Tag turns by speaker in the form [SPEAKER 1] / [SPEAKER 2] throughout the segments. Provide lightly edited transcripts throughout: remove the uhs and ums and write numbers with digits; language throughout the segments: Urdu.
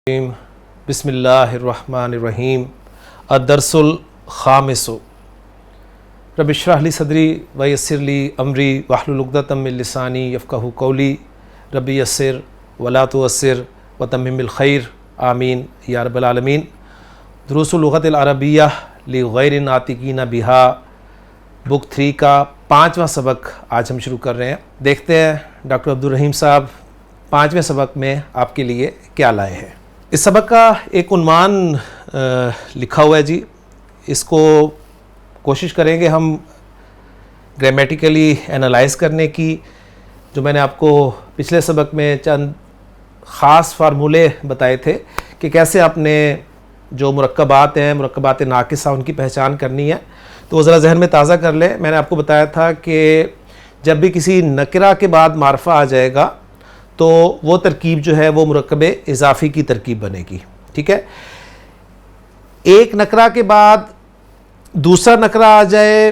[SPEAKER 1] بسم اللہ الرحمن الرحیم الدرس الخامس رب اشرح لی صدری ویسر لی امری واحلل عقدۃ من لسانی یفقہوا قولی رب یسر ولا تعسر وتمم بالخیر آمین یا رب العالمین۔ دروس اللغۃ العربیہ لغیر ناطقین بہا بک 3 کا 5واں سبق آج ہم شروع کر رہے ہیں۔ دیکھتے ہیں ڈاکٹر عبدالرحیم صاحب 5ویں سبق میں آپ کے لیے کیا لائے ہیں۔ اس سبق کا ایک عنوان لکھا ہوا ہے جی، اس کو کوشش کریں گے ہم گرامیٹیکلی انالائز کرنے کی۔ جو میں نے آپ کو پچھلے سبق میں چند خاص فارمولے بتائے تھے کہ کیسے آپ نے جو مرکبات ہیں، مرکبات ناقصہ، ان کی پہچان کرنی ہے، تو وہ ذرا ذہن میں تازہ کر لیں۔ میں نے آپ کو بتایا تھا کہ جب بھی کسی نکرہ کے بعد معرفہ آ جائے گا تو وہ ترکیب جو ہے وہ مرکب اضافی کی ترکیب بنے گی، ٹھیک ہے۔ ایک نکرہ کے بعد دوسرا نکرہ آ جائے،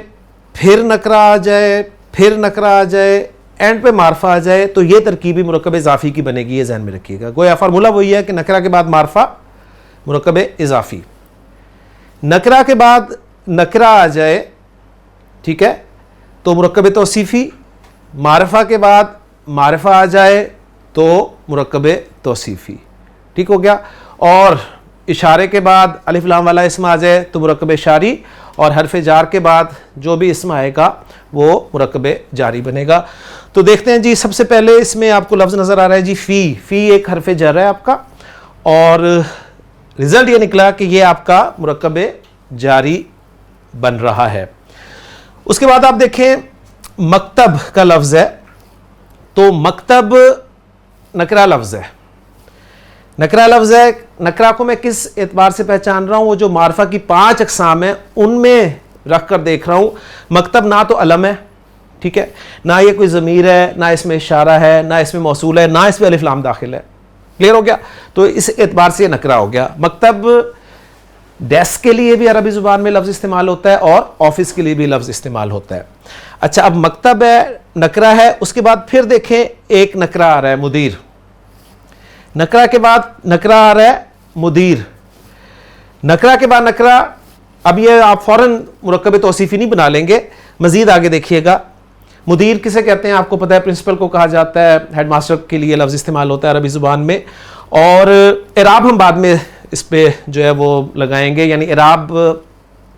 [SPEAKER 1] پھر نکرہ آ جائے، پھر نکرہ آ جائے، اینڈ پہ معرفہ آ جائے، تو یہ ترکیب بھی مرکب اضافی کی بنے گی، یہ ذہن میں رکھیے گا۔ گویا فارمولہ وہی ہے کہ نکرہ کے بعد معرفہ، مرکب اضافی۔ نکرہ کے بعد نکرہ آ جائے، ٹھیک ہے، تو مرکب توصیفی۔ معرفہ کے بعد معرفہ آ جائے تو مرکب توصیفی، ٹھیک ہو گیا۔ اور اشارے کے بعد الف لام والا اسم آ جائے تو مرکب اشاری، اور حرف جار کے بعد جو بھی اسم آئے گا وہ مرکب جاری بنے گا۔ تو دیکھتے ہیں جی، سب سے پہلے اس میں آپ کو لفظ نظر آ رہا ہے جی فی ایک حرف جر ہے آپ کا، اور رزلٹ یہ نکلا کہ یہ آپ کا مرکب جاری بن رہا ہے۔ اس کے بعد آپ دیکھیں مکتب کا لفظ ہے، تو مکتب نکرہ لفظ ہے، نکرہ لفظ ہے۔ نکرہ کو میں کس اعتبار سے پہچان رہا ہوں؟ وہ جو معرفہ کی 5 اقسام ہیں ان میں رکھ کر دیکھ رہا ہوں۔ مکتب نہ تو علم ہے، ٹھیک ہے، نہ یہ کوئی ضمیر ہے، نہ اس میں اشارہ ہے، نہ اس میں موصول ہے، نہ اس میں الف لام داخل ہے۔ کلیئر ہو گیا؟ تو اس اعتبار سے یہ نکرہ ہو گیا۔ مکتب ڈیسک کے لیے بھی عربی زبان میں لفظ استعمال ہوتا ہے اور آفس کے لیے بھی لفظ استعمال ہوتا ہے۔ اچھا، اب مکتب ہے، نکرہ ہے، اس کے بعد پھر دیکھیں ایک نکرہ آ رہا ہے مدیر۔ نکرہ کے بعد نکرہ آ رہا ہے مدیر، نکرہ کے بعد نکرہ۔ اب یہ آپ فوراً مرکب توصیفی نہیں بنا لیں گے، مزید آگے دیکھیے گا۔ مدیر کسے کہتے ہیں؟ آپ کو پتہ ہے، پرنسپل کو کہا جاتا ہے، ہیڈ ماسٹر کے لیے لفظ استعمال ہوتا ہے عربی زبان میں۔ اور اعراب ہم بعد میں اس پہ جو ہے وہ لگائیں گے، یعنی اعراب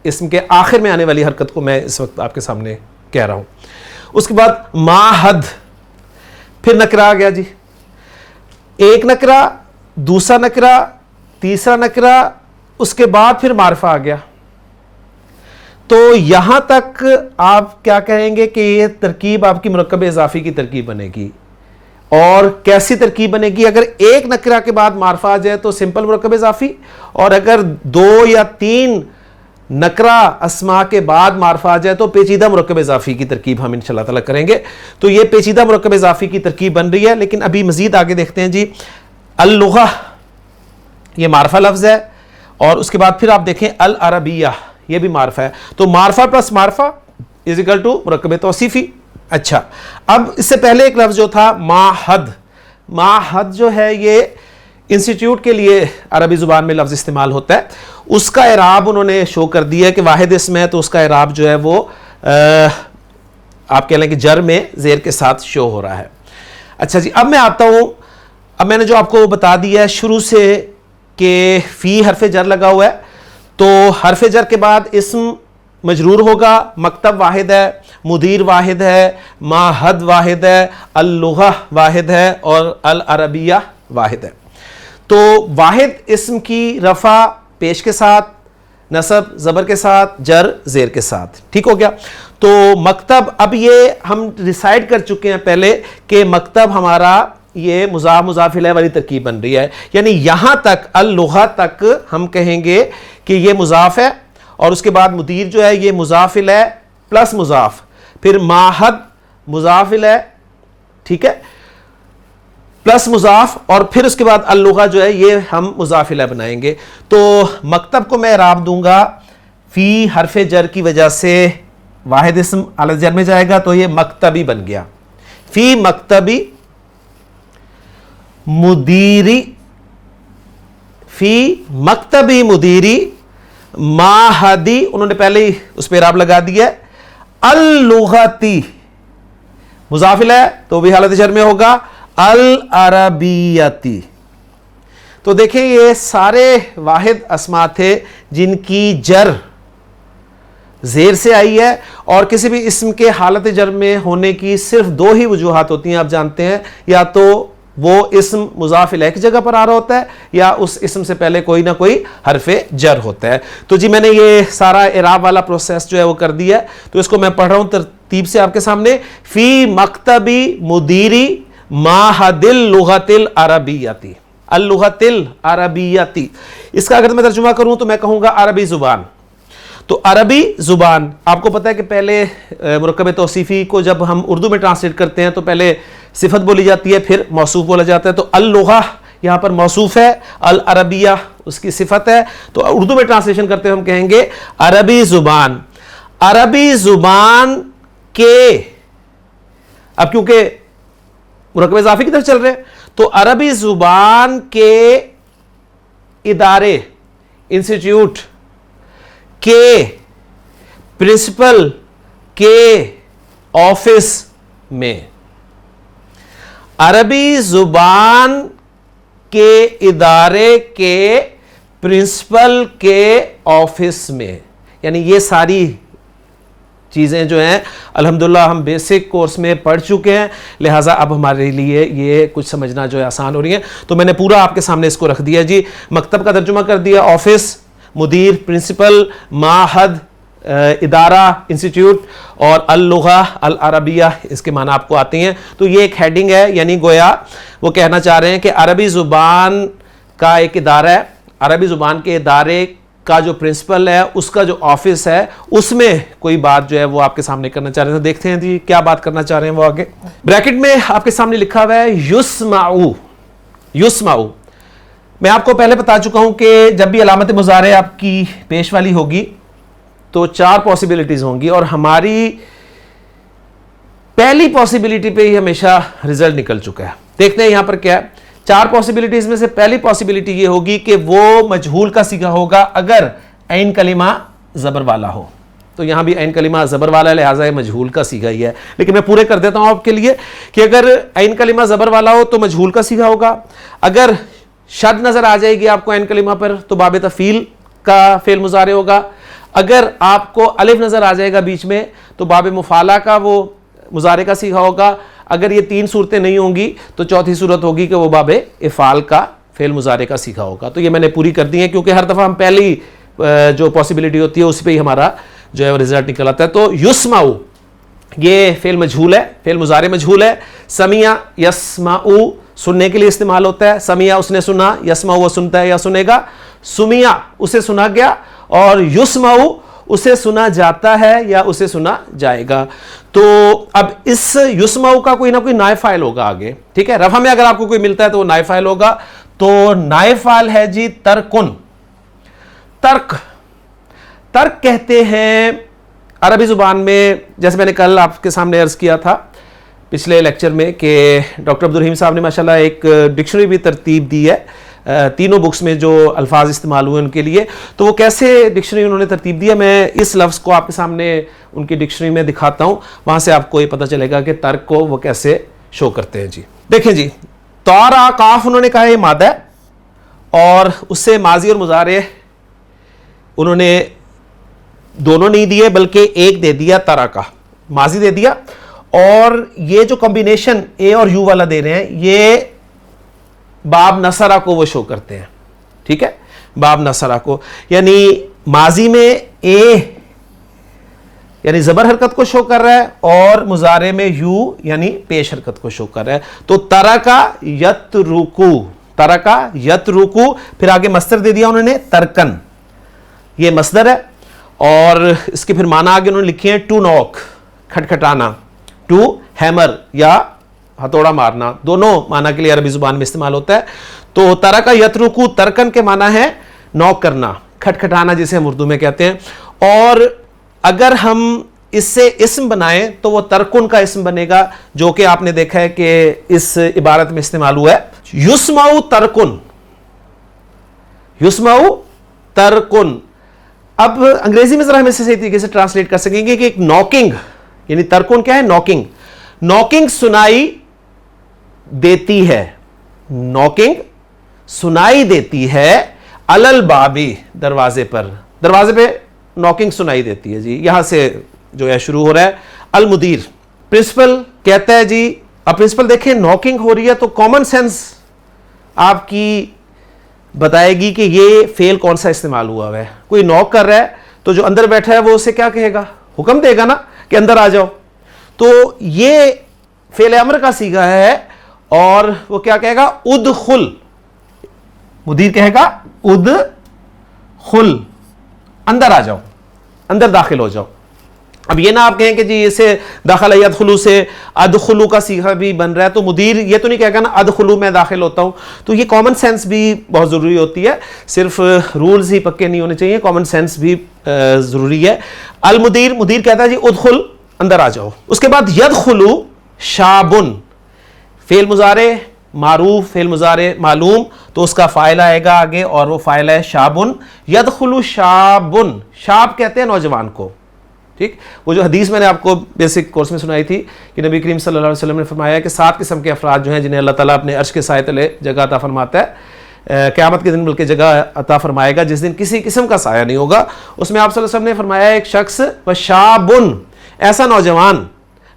[SPEAKER 1] اسم کے آخر میں آنے والی حرکت کو میں اس وقت آپ کے سامنے کہہ رہا ہوں۔ اس کے بعد ماحد، پھر نکرہ آ گیا جی، ایک نکرہ، دوسرا نکرہ، تیسرا نکرہ، اس کے بعد پھر معرفہ آ گیا۔ تو یہاں تک آپ کیا کہیں گے کہ یہ ترکیب آپ کی مرکب اضافی کی ترکیب بنے گی۔ اور کیسی ترکیب بنے گی؟ اگر ایک نکرہ کے بعد معرفہ آ جائے تو سمپل مرکب اضافی، اور اگر 2 یا 3 نکرہ اسماء کے بعد معرفہ آ جائے تو پیچیدہ مرکب اضافی کی ترکیب ہم انشاءاللہ تعالیٰ کریں گے۔ تو یہ پیچیدہ مرکب اضافی کی ترکیب بن رہی ہے، لیکن ابھی مزید آگے دیکھتے ہیں جی۔ اللغہ، یہ معرفہ لفظ ہے، اور اس کے بعد پھر آپ دیکھیں العربیہ، یہ بھی معرفہ ہے۔ تو معرفہ پلس معرفہ از اکول ٹو مرکب توصیفی۔ اچھا، اب اس سے پہلے ایک لفظ جو تھا معہد، معہد جو ہے یہ انسٹیٹیوٹ کے لیے عربی زبان میں لفظ استعمال ہوتا ہے۔ اس کا اعراب انہوں نے شو کر دیا ہے کہ واحد اسم ہے، تو اس کا اعراب جو ہے وہ آپ کہہ لیں کہ جر میں زیر کے ساتھ شو ہو رہا ہے۔ اچھا جی، اب میں آتا ہوں، اب میں نے جو آپ کو بتا دیا ہے شروع سے کہ فی حرف جر لگا ہوا ہے، تو حرف جر کے بعد اسم مجرور ہوگا۔ مکتب واحد ہے، مدیر واحد ہے، معہد واحد ہے، اللغہ واحد ہے، اور العربیہ واحد ہے۔ تو واحد اسم کی رفع پیش کے ساتھ، نصب زبر کے ساتھ، جر زیر کے ساتھ، ٹھیک ہو گیا۔ تو مکتب، اب یہ ہم ڈیسائیڈ کر چکے ہیں پہلے کہ مکتب ہمارا یہ مضاف مضاف الیہ والی ترکیب بن رہی ہے، یعنی یہاں تک اللغہ تک ہم کہیں گے کہ یہ مضاف ہے، اور اس کے بعد مدیر جو ہے یہ مضاف الیہ پلس مضاف، پھر معہد مضاف الیہ، ٹھیک ہے، پلس مضاف، اور پھر اس کے بعد اللغہ جو ہے یہ ہم مضاف الیہ بنائیں گے۔ تو مکتب کو میں اعراب دوں گا، فی حرف جر کی وجہ سے واحد اسم اعلی جر میں جائے گا، تو یہ مکتبی بن گیا۔ فی مکتبی مدیری فی مکتبی مدیری معہدی، انہوں نے پہلے ہی اس پہ اعراب لگا دیا ہے، اللغتی مضاف ہے تو بھی حالت جر میں ہوگا العربیتی. تو دیکھیں یہ سارے واحد اسما تھے جن کی جر زیر سے آئی ہے، اور کسی بھی اسم کے حالت جر میں ہونے کی صرف دو ہی وجوہات ہوتی ہیں، آپ جانتے ہیں، یا تو وہ اسم مضاف الیہ کی جگہ پر آ رہا ہوتا ہے یا اس اسم سے پہلے کوئی نہ کوئی حرف جر ہوتا ہے. تو جی میں نے یہ سارا اعراب والا پروسیس جو ہے وہ کر دیا ہے، تو اس کو میں پڑھ رہا ہوں ترتیب سے آپ کے سامنے. فی مکتبی مدیری معہد اللغۃ العربیتی، اللغۃ العربیتی، اس کا اگر میں ترجمہ کروں تو میں کہوں گا عربی زبان. تو عربی زبان، آپ کو پتہ ہے کہ پہلے مرکب توصیفی کو جب ہم اردو میں ٹرانسلیٹ کرتے ہیں تو پہلے صفت بولی جاتی ہے، پھر موصوف بولا جاتا ہے. تو اللغہ یہاں پر موصوف ہے، العربیہ اس کی صفت ہے. تو اردو میں ٹرانسلیشن کرتے ہیں ہم کہیں گے عربی زبان. عربی زبان کے، اب کیونکہ مرکب اضافی کی طرف چل رہے ہیں تو عربی زبان کے ادارے، انسٹیٹیوٹ کے پرنسپل کے آفس میں، عربی زبان کے ادارے کے پرنسپل کے آفس میں. یعنی یہ ساری چیزیں جو ہیں الحمدللہ ہم بیسک کورس میں پڑھ چکے ہیں، لہٰذا اب ہمارے لیے یہ کچھ سمجھنا جو ہے آسان ہو رہی ہے. تو میں نے پورا آپ کے سامنے اس کو رکھ دیا جی. مکتب کا ترجمہ کر دیا، آفس، مدیر، پرنسپل، معہد ادارہ، انسٹیٹیوٹ، اور اللغہ العربیہ اس کے معنی آپ کو آتے ہیں. تو یہ ایک ہیڈنگ ہے، یعنی گویا وہ کہنا چاہ رہے ہیں کہ عربی زبان کا ایک ادارہ ہے، عربی زبان کے ادارے کا جو پرنسپل ہے، اس کا جو آفس ہے، اس میں کوئی بات جو ہے وہ آپ کے سامنے کرنا چاہ رہے ہیں. دیکھتے ہیں جی کیا بات کرنا چاہ رہے ہیں وہ آگے. بریکٹ میں آپ کے سامنے لکھا ہوا ہے یسمعو. یسمعو میں آپ کو پہلے بتا چکا ہوں کہ جب بھی علامت مضارع آپ کی پیش والی ہوگی تو 4 پاسبلٹیز ہوں گی، اور ہماری پہلی پاسبلٹی پہ ہی ہمیشہ رزلٹ نکل چکا ہے. دیکھتے ہیں یہاں پر کیا ہے. 4 پاسبلٹیز میں سے پہلی پاسبلٹی یہ ہوگی کہ وہ مجہول کا صیغہ ہوگا اگر عین کلمہ زبر والا ہو. تو یہاں بھی عین کلمہ زبر والا ہے، لہٰذا یہ مجہول کا صیغہ ہی ہے. لیکن میں پورے کر دیتا ہوں آپ کے لیے کہ اگر عین کلمہ زبر والا ہو تو مجہول کا صیغہ ہوگا. اگر شد نظر آ جائے گی آپ کو عین کلمہ پر تو باب تفعیل کا فعل مضارع ہوگا. اگر آپ کو الف نظر آ جائے گا بیچ میں تو باب مفعلہ کا وہ مضارع کا صیغہ ہوگا. اگر یہ 3 صورتیں نہیں ہوں گی تو چوتھی صورت ہوگی کہ وہ باب افعال کا فعل مضارع کا صیغہ ہوگا. تو یہ میں نے پوری کر دی ہے کیونکہ ہر دفعہ ہم پہلی جو پاسبلٹی ہوتی ہے اس پہ ہی ہمارا جو ہے وہ رزلٹ نکل آتا ہے. تو یسمعو یہ فعل مجہول ہے، فعل مضارع مجہول ہے. سمع یسمعو سننے کے لیے استعمال ہوتا ہے. سمع اس نے سنا، یسمع وہ سنتا ہے یا سنے گا. سمع اسے سنا گیا، اور یسمع اسے سنا جاتا ہے یا اسے سنا جائے گا. تو اب اس یسمع کا کوئی نہ کوئی نائب فاعل ہوگا آگے، ٹھیک ہے. رفع میں اگر آپ کو کوئی ملتا ہے تو وہ نائب فاعل ہوگا. تو نائب فاعل ہے جی ترکن. ترک، ترک کہتے ہیں عربی زبان میں، جیسے میں نے کل آپ کے سامنے عرض کیا تھا پچھلے لیکچر میں کہ ڈاکٹر عبدالرحیم صاحب نے ماشاءاللہ ایک ڈکشنری بھی ترتیب دی ہے تینوں بکس میں جو الفاظ استعمال ہوئے ان کے لیے. تو وہ کیسے ڈکشنری انہوں نے ترتیب دیا، میں اس لفظ کو آپ کے سامنے ان کی ڈکشنری میں دکھاتا ہوں، وہاں سے آپ کو یہ پتہ چلے گا کہ ترک کو وہ کیسے شو کرتے ہیں. جی دیکھیں جی، طارا کاف انہوں نے کہا یہ مادہ ہے، اور اس سے ماضی اور مضارع انہوں نے دونوں نہیں دیے بلکہ ایک دے دیا، طرح کا ماضی دے دیا. اور یہ جو کمبینیشن اے اور یو والا دے رہے ہیں یہ باب نصرہ کو وہ شو کرتے ہیں، ٹھیک ہے. باب نصرہ کو یعنی ماضی میں اے یعنی زبر حرکت کو شو کر رہا ہے، اور مضارع میں یو یعنی پیش حرکت کو شو کر رہا ہے. تو ترکا یترکو، ترکا یترکو، پھر آگے مصدر دے دیا انہوں نے ترکن، یہ مصدر ہے. اور اس کے پھر معنی آگے انہوں نے لکھے ہیں ٹو نوک کھٹکھٹانا، ٹو ہیمر یا ہتھوڑا مارنا، دونوں معنی کے لیے عربی زبان میں استعمال ہوتا ہے. تو ترکا یترکو ترکن کے معنی ہے نوک کرنا، کھٹکھٹانا جسے ہم اردو میں کہتے ہیں. اور اگر ہم اس سے اسم بنائیں تو وہ ترکن کا اسم بنے گا، جو کہ آپ نے دیکھا ہے کہ اس عبارت میں استعمال ہوا ہے. یسمعو ترکن، یسمعو ترکن. اب انگریزی میں ذرا ہم اسے صحیح طریقے سے ٹرانسلیٹ کر سکیں گے کہ ایک ناکنگ، یعنی ترکن کیا ہے؟ ناکنگ. ناکنگ سنائی دیتی ہے، ناکنگ سنائی دیتی ہے، البابی دروازے پر، دروازے پہ ناکنگ سنائی دیتی ہے. جی یہاں سے جو ہے شروع ہو رہا ہے. المدیر پرنسپل کہتا ہے جی، اب پرنسپل دیکھیں ناکنگ ہو رہی ہے تو کامن سینس آپ کی بتائے گی کہ یہ فعل کون سا استعمال ہوا ہے. کوئی ناک کر رہا ہے تو جو اندر بیٹھا ہے وہ اسے کیا کہے گا؟ حکم دے گا نا کہ اندر آ جاؤ. تو یہ فعل امر کا صیغہ ہے اور وہ کیا کہے گا؟ ادخل. مدیر کہے گا ادخل، اندر آ جاؤ، اندر داخل ہو جاؤ. اب یہ نہ آپ کہیں کہ جی اسے داخل یدخلو سے ادخلو کا صیغہ بھی بن رہا ہے تو مدیر یہ تو نہیں کہے گا نا ادخلو میں داخل ہوتا ہوں. تو یہ کامن سینس بھی بہت ضروری ہوتی ہے، صرف رولز ہی پکے نہیں ہونے چاہیے، کامن سینس بھی ضروری ہے. المدیر، مدیر کہتا ہے جی ادخل، اندر آ جاؤ. اس کے بعد یدخلو شابن، فعل مضارع معروف، فعل مضارع معلوم، تو اس کا فاعل آئے گا آگے اور وہ فاعل ہے شابن. یدخلو شابن، شاب کہتے ہیں نوجوان کو. ٹھیک، وہ جو حدیث میں نے آپ کو بیسک کورس میں سنائی تھی کہ نبی کریم صلی اللہ علیہ وسلم نے فرمایا کہ 7 قسم کے افراد جو ہیں جنہیں اللہ تعالیٰ اپنے عرش کے سائے تلے جگہ عطا فرماتا ہے قیامت کے دن، بلکہ جگہ عطا فرمائے گا جس دن کسی قسم کا سایہ نہیں ہوگا. اس میں آپ صلی اللہ علیہ وسلم نے فرمایا ایک شخص وشابن، ایسا نوجوان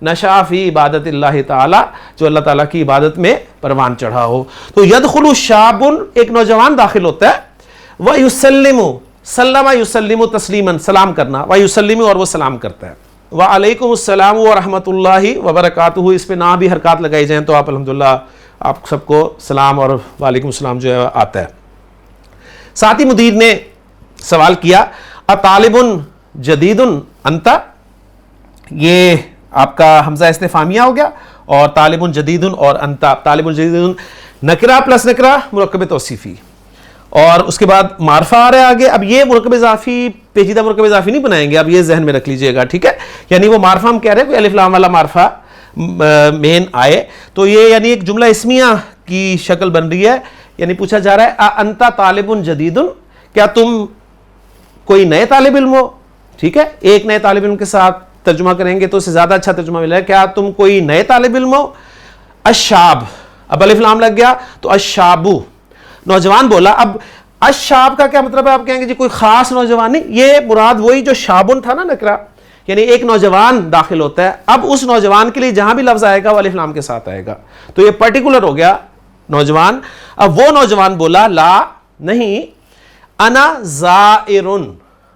[SPEAKER 1] نشأ فی عبادت اللہ تعالی، جو اللہ تعالیٰ کی عبادت میں پروان چڑھا ہو. تو یدخل شابن، ایک نوجوان داخل ہوتا ہے. وَيُسَلِّمُ، سلم یسلم تسلیما، سلام کرنا، وَيُسَلِّمُ اور وہ سلام کرتا ہے. وعلیکم السلام ورحمۃ اللہ وبرکاتہ، اس پہ نہ بھی حرکات لگائی جائیں تو آپ الحمدللہ آپ سب کو سلام اور وعلیکم السلام جو ہے آتا ہے. ساتھ ہی مدیر نے سوال کیا اطالب جدید انت، یہ آپ کا حمزہ استفہامیہ ہو گیا، اور طالب جدید اور انت، طالب جدید نکرہ پلس نکرہ مرکب توصیفی، اور اس کے بعد معرفہ آ رہا ہے آگے. اب یہ مرکب اضافی پیچیدہ مرکب اضافی نہیں بنائیں گے، اب یہ ذہن میں رکھ لیجئے گا، ٹھیک ہے. یعنی وہ معرفہ ہم کہہ رہے ہیں کوئی الف لام والا معرفہ مین آئے تو یہ یعنی ایک جملہ اسمیہ کی شکل بن رہی ہے. یعنی پوچھا جا رہا ہے انت طالب جدید، کیا تم کوئی نئے طالب علم ہو؟ ٹھیک ہے، ایک نئے طالب علم کے ساتھ ترجمہ کریں گے تو اسے زیادہ اچھا ترجمہ ملے گا، کیا تم کوئی نئے طالب علم ہو؟ الشاب، اب الف لام لگ گیا تو الشابو، نوجوان بولا. اب الشاب کا کیا مطلب ہے؟ آپ کہیں گے جی کوئی خاص نوجوان نہیں، یہ مراد وہی جو شابن تھا نا نکرہ، یعنی ایک نوجوان داخل ہوتا ہے. اب اس نوجوان کے لیے جہاں بھی لفظ آئے گا وہ الف لام کے ساتھ آئے گا، تو یہ پرٹیکولر ہو گیا نوجوان. اب وہ نوجوان بولا لا نہیں، انا زائرن،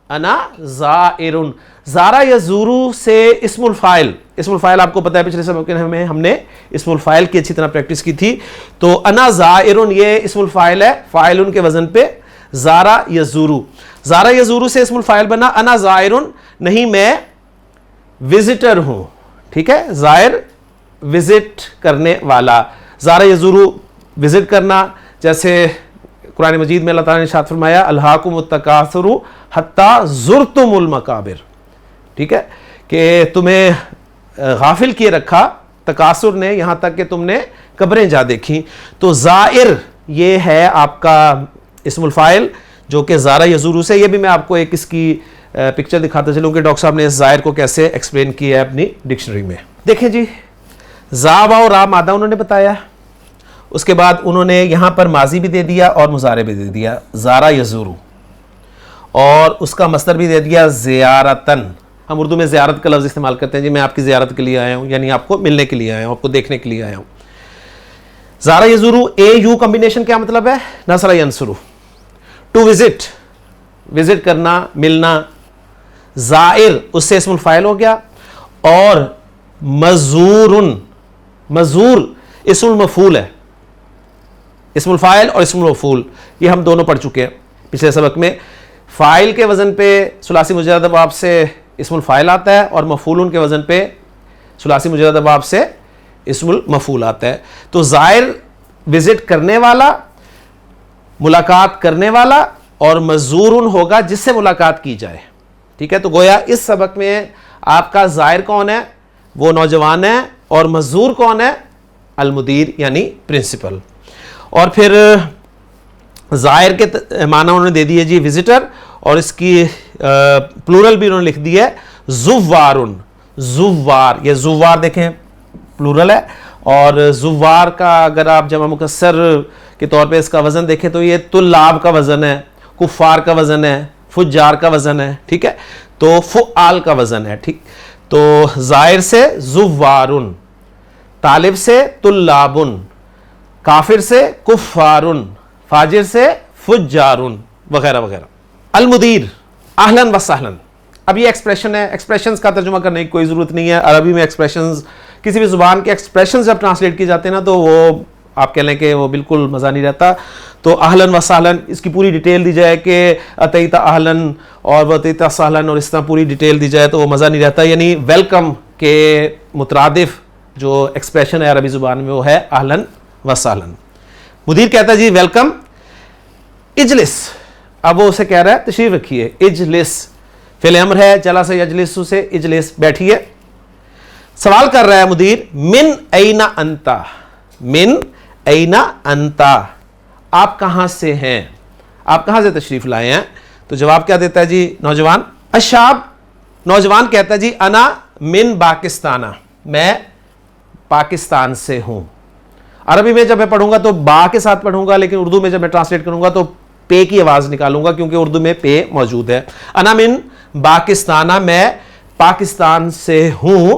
[SPEAKER 1] انا زائرن. زارا یزورو سے اسم الفاعل، اسم الفاعل آپ کو پتہ ہے پچھلے سبق میں ہم نے اسم الفاعل کی اچھی طرح پریکٹس کی تھی. تو انا زائرن یہ اسم الفاعل ہے، فاعلن کے وزن پہ زارا یزورو. زارا یزورو سے اسم الفاعل بنا انا زائرن، نہیں میں وزٹر ہوں. ٹھیک ہے، زائر وزٹ کرنے والا، زارا یزورو وزٹ کرنا. جیسے قرآن مجید میں اللہ تعالیٰ نے ارشاد فرمایا الہاکم التکاثر حتی زرتم المقابر. ٹھیک ہے، کہ تمہیں غافل کیے رکھا تکاثر نے یہاں تک کہ تم نے قبریں جا دیکھیں. تو زائر یہ ہے آپ کا اسم الفاعل جو کہ زارا یزورو سے. یہ بھی میں آپ کو ایک اس کی پکچر دکھاتا چلوں کہ ڈاکٹر صاحب نے اس زائر کو کیسے ایکسپلین کیا ہے اپنی ڈکشنری میں. دیکھیں جی، زا و را مادہ انہوں نے بتایا، اس کے بعد انہوں نے یہاں پر ماضی بھی دے دیا اور مضارع بھی دے دیا زارا یزورو، اور اس کا مصدر بھی دے دیا زیارتن. ہم اردو میں زیارت کا لفظ استعمال کرتے ہیں، جی میں آپ کی زیارت کے لیے آیا ہوں، یعنی آپ کو ملنے کے لیے آیا ہوں، آپ کو دیکھنے کے لیے آیا ہوں. زارا یزورو اے یو کمبینیشن کیا مطلب ہے؟ نصر ینصرو، ٹو وزٹ، وزٹ کرنا، ملنا. زائر اس سے اسم الفاعل ہو گیا، اور مزورن، مزور اسم المفعول ہے، اسم الفاعل اور اسم المفعول یہ ہم دونوں پڑھ چکے ہیں پچھلے سبق میں. فاعل کے وزن پہ ثلاثی مجرد ابواب سے اسم الفاعل آتا ہے، اور مفعول کے وزن پہ ثلاثی مجرد ابواب سے اسم المفعول آتا ہے. تو زائر وزٹ کرنے والا، ملاقات کرنے والا، اور مزورن ہوگا جس سے ملاقات کی جائے. ٹھیک ہے، تو گویا اس سبق میں آپ کا زائر کون ہے؟ وہ نوجوان ہے، اور مزور کون ہے؟ المدیر یعنی پرنسپل. اور پھر زائر کے معنی انہوں نے دے دیے جی وزٹر، اور اس کی پلورل بھی انہوں نے لکھ دی ہے زوارن. زوار، یہ زوار دیکھیں پلورل ہے، اور زوار کا اگر آپ جمع مکسر کے طور پہ اس کا وزن دیکھیں تو یہ طلاب کا وزن ہے، کفار کا وزن ہے، فجار کا وزن ہے، ٹھیک ہے، تو فعال کا وزن ہے. ٹھیک، تو زائر سے زوارن، طالب سے طلابن، کافر سے کفارن، فاجر سے فجارن، وغیرہ وغیرہ. المدیر اہلاً و سہلاً. اب یہ ایکسپریشن ہے، ایکسپریشنز کا ترجمہ کرنے کی کوئی ضرورت نہیں ہے. عربی میں ایکسپریشنز، کسی بھی زبان کے ایکسپریشنز جب ٹرانسلیٹ کی جاتے ہیں نا تو وہ آپ کہہ لیں کہ وہ بالکل مزہ نہیں رہتا. تو اہلاً و سہلاً اس کی پوری ڈیٹیل دی جائے کہ اتیتا اہلاً اور واتیتا سہلاً اور اس طرح پوری ڈیٹیل دی جائے تو وہ مزہ نہیں رہتا. یعنی ویلکم کے مترادف جو ایکسپریشن ہے عربی زبان میں وہ ہے اہلاً و سہلاً. مدیر کہتا ہے جی ویلکم. اجلس، اب وہ اسے کہہ رہا ہے تشریف رکھیے. اجلس فعل امر ہے، چلا سے یجلس سے اجلس، بیٹھیے. سوال کر رہا ہے مدیر من اینا انتا، من اینا انتا، آپ کہاں سے ہیں، آپ کہاں سے تشریف لائے ہیں. تو جواب کیا دیتا ہے جی نوجوان. الشاب، نوجوان کہتا ہے جی انا من پاکستانہ، میں پاکستان سے ہوں. عربی میں جب میں پڑھوں گا تو با کے ساتھ پڑھوں گا، لیکن اردو میں جب میں ٹرانسلیٹ کروں گا تو پے کی آواز نکالوں گا کیونکہ اردو میں پے موجود ہے. انا من پاکستانہ، میں پاکستان سے ہوں.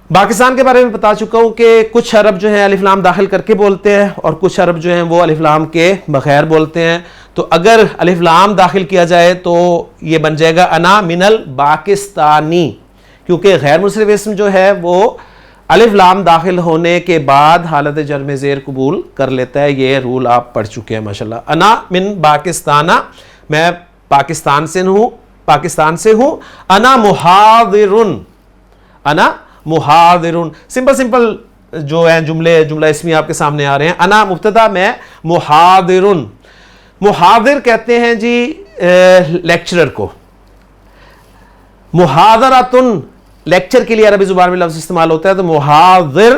[SPEAKER 1] پاکستان کے بارے میں بتا چکا ہوں کہ کچھ عرب جو ہیں الف لام داخل کر کے بولتے ہیں اور کچھ عرب جو ہیں وہ الف لام کے بغیر بولتے ہیں. تو اگر الف لام داخل کیا جائے تو یہ بن جائے گا انا من الپاکستانی، کیونکہ غیر منصرف اسم جو ہے وہ الف لام داخل ہونے کے بعد حالت جرم زیر قبول کر لیتا ہے. یہ رول آپ پڑھ چکے ہیں ماشاءاللہ. انا من پاکستانہ، میں پاکستان سے ہوں، پاکستان سے ہوں. انا محاضرن، انا محاضرن. سمپل جو ہیں جملہ اسمی آپ کے سامنے آ رہے ہیں. انا مبتدا، میں محاضرن. محاضر کہتے ہیں جی لیکچرر کو. محاضراتن لیکچر کے لیے عربی زبان میں لفظ استعمال ہوتا ہے. تو محاضر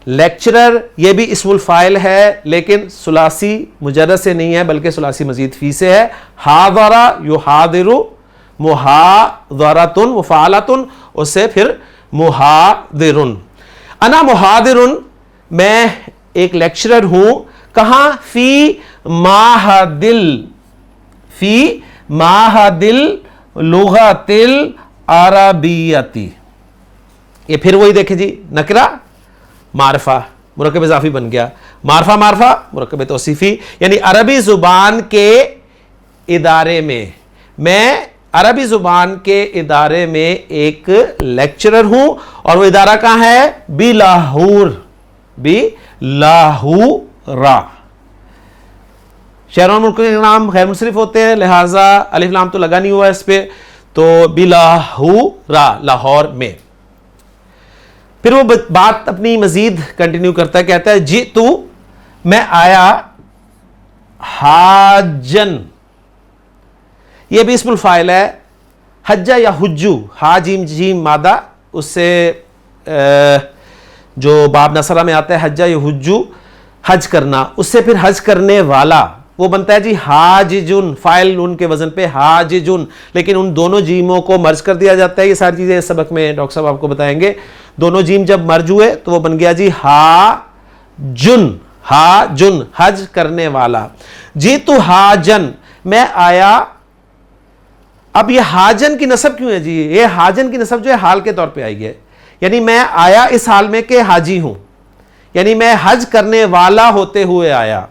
[SPEAKER 1] لیکچرر، یہ بھی اسم الفاعل ہے لیکن ثلاثی مجرد سے نہیں ہے بلکہ ثلاثی مزید فی سے ہے. حاضر یحاضر، محاضراتن مفعلاتن، اس سے پھر محاضرن. انا محاضرن، میں ایک لیکچرر ہوں. کہاں؟ فی معہدل، فی معہدل لغت العربیتی. یہ پھر وہی دیکھیں جی نکرہ معرفہ مرکب اضافی بن گیا. معرفہ معرفہ مرکب توصیفی، یعنی عربی زبان کے ادارے میں عربی زبان کے ادارے میں ایک لیکچرر ہوں. اور وہ ادارہ کہاں ہے؟ بلاہور، بلاہورا. شہروں ملک کے نام غیر منصرف ہوتے ہیں لہٰذا الف لام تو لگا نہیں ہوا اس پہ، تو بلاہورا، لاہور میں. پھر وہ بات اپنی مزید کنٹینیو کرتا ہے، کہتا ہے جئتو، میں آیا. حاجن، یہ بھی اسم الفاعل ہے. حجہ یا حجو، ہا جیم جیم مادہ، اس سے جو باب نصرہ میں آتا ہے حجہ یا حجو، حج کرنا، اس سے پھر حج کرنے والا وہ بنتا ہے جی حاججن. فاعل ان کے وزن پہ حاججن، لیکن ان دونوں جیموں کو مرج کر دیا جاتا ہے. یہ ساری چیزیں اس سبق میں ڈاکٹر صاحب آپ کو بتائیں گے. دونوں جیم جب مرج ہوئے تو وہ بن گیا جی حاجن، حاجن حج کرنے والا. جیتو حاجن، میں آیا. اب یہ حاجن کی نسب کیوں ہے جی؟ یہ حاجن کی نسب جو ہے حال کے طور پہ آئی ہے، یعنی میں آیا اس حال میں کہ حاجی ہوں، یعنی میں حج کرنے والا ہوتے ہوئے آیا.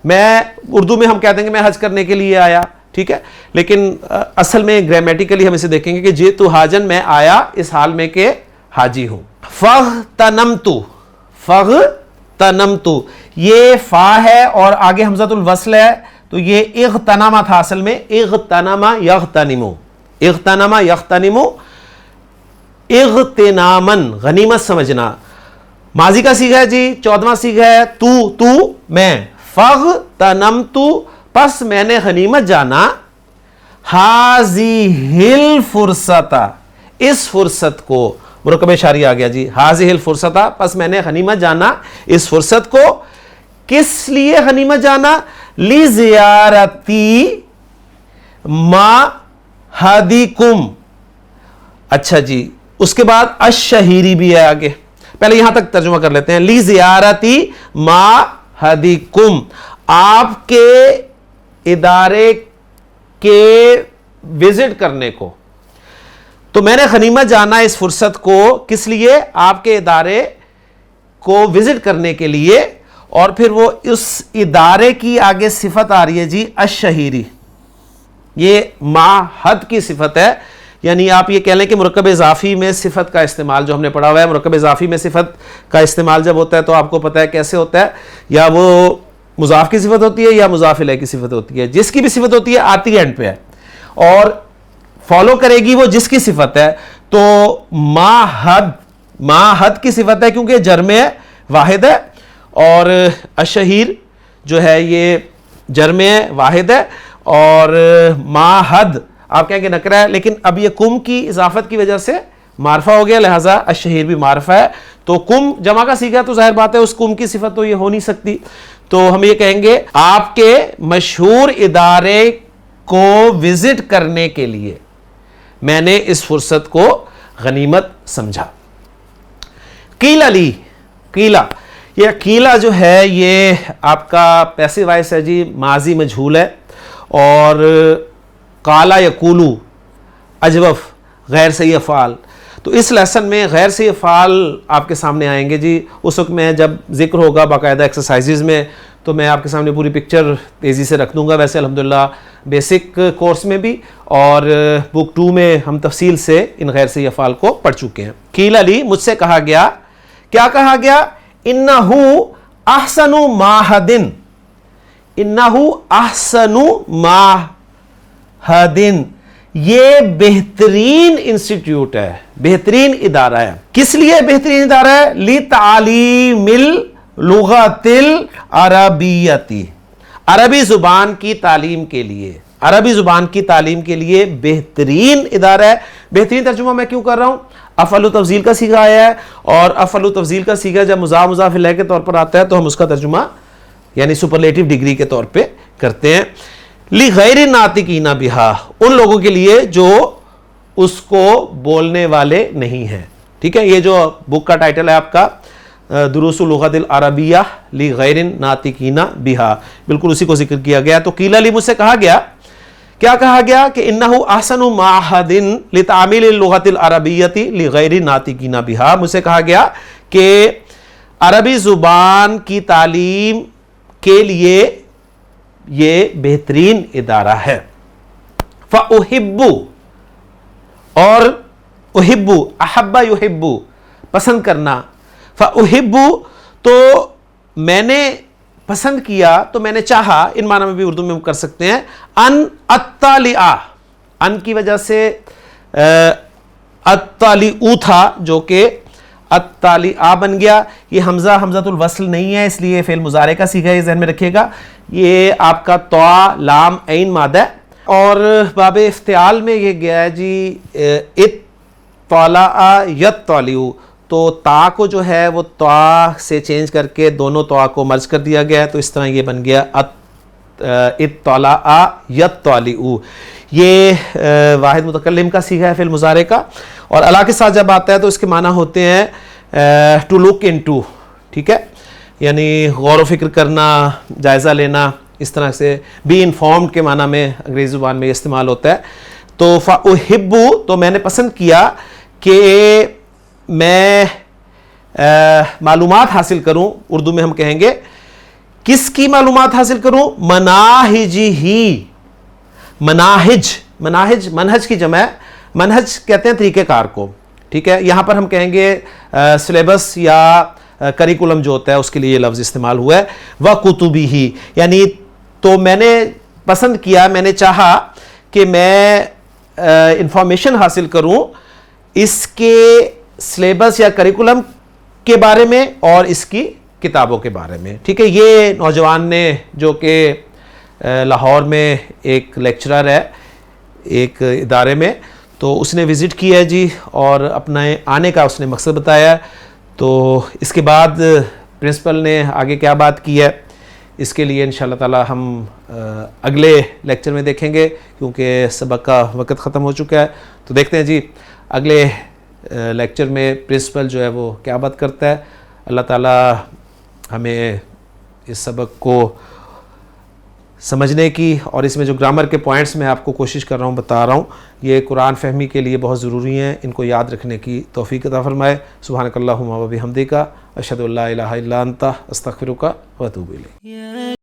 [SPEAKER 1] میں اردو میں ہم کہتے ہیں کہ میں حج کرنے کے لیے آیا، ٹھیک ہے، لیکن اصل میں گرامیٹیکلی ہم اسے دیکھیں گے کہ جئتو حاجن، میں آیا اس حال میں کہ حاجی ہوں. فاغتنمتو، فاغتنمتو، یہ فا ہے اور آگے حمزۃ الوصل ہے، تو یہ اغتنما تھا اصل میں. اغتنما یغتنمو، اغتنما یغتنمو، اغتنامن غنیمت سمجھنا. ماضی کا صیغہ ہے جی، 14واں صیغہ ہے تو میں. فاغتنمتو، پس میں نے غنیمت جانا. حاذیہ الفرصۃ، اس فرصت کو، مرکب اشاری آ گیا جی. حاذیہ الفرصۃ، پس میں نے غنیمت جانا اس فرصت کو. کس لیے غنیمت جانا؟ لی زیارتی معہدکم. اچھا جی, اس کے بعد الشہیری بھی ہے آگے. پہلے یہاں تک ترجمہ کر لیتے ہیں. لی زیارتی معہدکم, آپ کے ادارے کے وزٹ کرنے کو. تو میں نے غنیمت جانا اس فرصت کو کس لیے؟ آپ کے ادارے کو وزٹ کرنے کے لیے. اور پھر وہ اس ادارے کی آگے صفت آ رہی ہے جی الشہیری. یہ معہد کی صفت ہے, یعنی آپ یہ کہہ لیں کہ مرکب اضافی میں صفت کا استعمال جو ہم نے پڑھا ہوا ہے, مرکب اضافی میں صفت کا استعمال جب ہوتا ہے تو آپ کو پتہ ہے کیسے ہوتا ہے, یا وہ مضاف کی صفت ہوتی ہے یا مضاف الیہ کی صفت ہوتی ہے. جس کی بھی صفت ہوتی ہے آتی اینڈ پہ ہے اور فالو کرے گی وہ جس کی صفت ہے. تو معہد کی صفت ہے کیونکہ جرم واحد ہے, اور الشہیر جو ہے یہ جرم واحد ہے, اور معہد آپ کہیں گے نکرہ ہے, لیکن اب یہ کم کی اضافت کی وجہ سے معرفہ ہو گیا, لہٰذا الشہیر بھی معرفہ ہے. تو کم جمع کا صیغہ تو ظاہر بات ہے اس کم کی صفت تو یہ ہو نہیں سکتی. تو ہم یہ کہیں گے آپ کے مشہور ادارے کو وزٹ کرنے کے لیے میں نے اس فرصت کو غنیمت سمجھا. قیل لی, قیلا, یہ قیلا جو ہے یہ آپ کا پیسو وائس ہے جی, ماضی مجہول ہے. اور قالا یقولو اجوف غیر صحیح افعال. تو اس لیسن میں غیر صحیح افعال آپ کے سامنے آئیں گے جی. اس وقت میں جب ذکر ہوگا باقاعدہ ایکسرسائزز میں تو میں آپ کے سامنے پوری پکچر تیزی سے رکھ دوں گا. ویسے الحمدللہ بیسک کورس میں بھی اور بک 2 میں ہم تفصیل سے ان غیر صحیح افعال کو پڑھ چکے ہیں. قیل لی, مجھ سے کہا گیا, کیا کہا گیا؟ انہ احسن معہدن, انہ احسن معہدن, یہ بہترین انسٹیٹیوٹ ہے, بہترین ادارہ ہے. کس لیے بہترین ادارہ ہے؟ لتعلیم اللغۃ العربیتی, عربی زبان کی تعلیم کے لیے, عربی زبان کی تعلیم کے لیے بہترین ادارہ ہے. بہترین ترجمہ میں کیوں کر رہا ہوں؟ افعل تفضیل کا صیغہ آیا ہے, اور افعل تفضیل کا صیغہ جب مضاف مضاف الیہ کے طور پر آتا ہے تو ہم اس کا ترجمہ یعنی سپرلیٹو ڈگری کے طور پہ کرتے ہیں. لغیر ناطقین بہا, ان لوگوں کے لیے جو اس کو بولنے والے نہیں ہیں. ٹھیک ہے, یہ جو بک کا ٹائٹل ہے آپ کا دروس اللغۃ العربیہ لغیر ناطقین بہا, بالکل اسی کو ذکر کیا گیا. تو قیل لی, مجھ سے کہا گیا, کیا کہا گیا؟ کہ انہ احسن معہد لتعمیل اللغۃ العربیۃ لغیر ناطقین بہا. مجھ سے کہا گیا کہ عربی زبان کی تعلیم کے لیے یہ بہترین ادارہ ہے. فأحب, اور احب, احب یحب, پسند کرنا. فأحب, تو میں نے پسند کیا, تو میں نے چاہا, ان معنی میں بھی اردو میں ہم کر سکتے ہیں, ان اطلع, ان کی وجہ سے اطلع تھا جو کہ اطلع بن گیا. یہ حمزہ حمزۃ الوصل نہیں ہے, اس لیے فعل مضارع کا صیغہ ہے, ذہن میں رکھیے گا. یہ آپ کا طا لام عین مادہ ہے, اور باب افتعال میں یہ گیا ہے جی اطلع یطلع, تو تا کو جو ہے وہ طا سے چینج کر کے دونوں طا کو مرج کر دیا گیا ہے, تو اس طرح یہ بن گیا اطلع یطلع. یہ واحد متکلم کا صیغہ ہے فعل مضارع کا, اور الا کے ساتھ جب آتا ہے تو اس کے معنی ہوتے ہیں ٹو لک انٹو. ٹھیک ہے, یعنی غور و فکر کرنا, جائزہ لینا, اس طرح سے بی انفارمڈ کے معنی میں انگریزی زبان میں استعمال ہوتا ہے. تو فاحب, تو میں نے پسند کیا کہ میں معلومات حاصل کروں. اردو میں ہم کہیں گے کس کی معلومات حاصل کروں؟ مناہجہ, مناہج, مناہج منہج کی جمع ہے, منہج کہتے ہیں طریقہ کار کو. ٹھیک ہے, یہاں پر ہم کہیں گے سلیبس یا کریکولم جو ہوتا ہے اس کے لیے یہ لفظ استعمال ہوا ہے. وَكُتُبِهِ, یعنی تو میں نے پسند کیا, میں نے چاہا کہ میں انفارمیشن حاصل کروں اس کے سلیبس یا کریکولم کے بارے میں اور اس کی کتابوں کے بارے میں. ٹھیک ہے, یہ نوجوان نے جو کہ لاہور میں ایک لیکچرر ہے ایک ادارے میں, تو اس نے وزٹ کیا ہے جی, اور اپنے آنے کا اس نے مقصد بتایا. تو اس کے بعد پرنسپل نے آگے کیا بات کی ہے, اس کے لیے انشاءاللہ تعالی ہم اگلے لیکچر میں دیکھیں گے، کیونکہ سبق کا وقت ختم ہو چکا ہے. تو دیکھتے ہیں جی اگلے لیکچر میں پرنسپل جو ہے وہ کیا بات کرتا ہے. اللہ تعالی ہمیں اس سبق کو سمجھنے کی، اور اس میں جو گرامر کے پوائنٹس میں آپ کو کوشش کر رہا ہوں، بتا رہا ہوں، یہ قرآن فہمی کے لیے بہت ضروری ہیں، ان کو یاد رکھنے کی توفیق عطا فرمائے. سبحانک اللہم و بحمدک، اشہد ان لا الہ الا انت، استغفرک و اتوب الیک.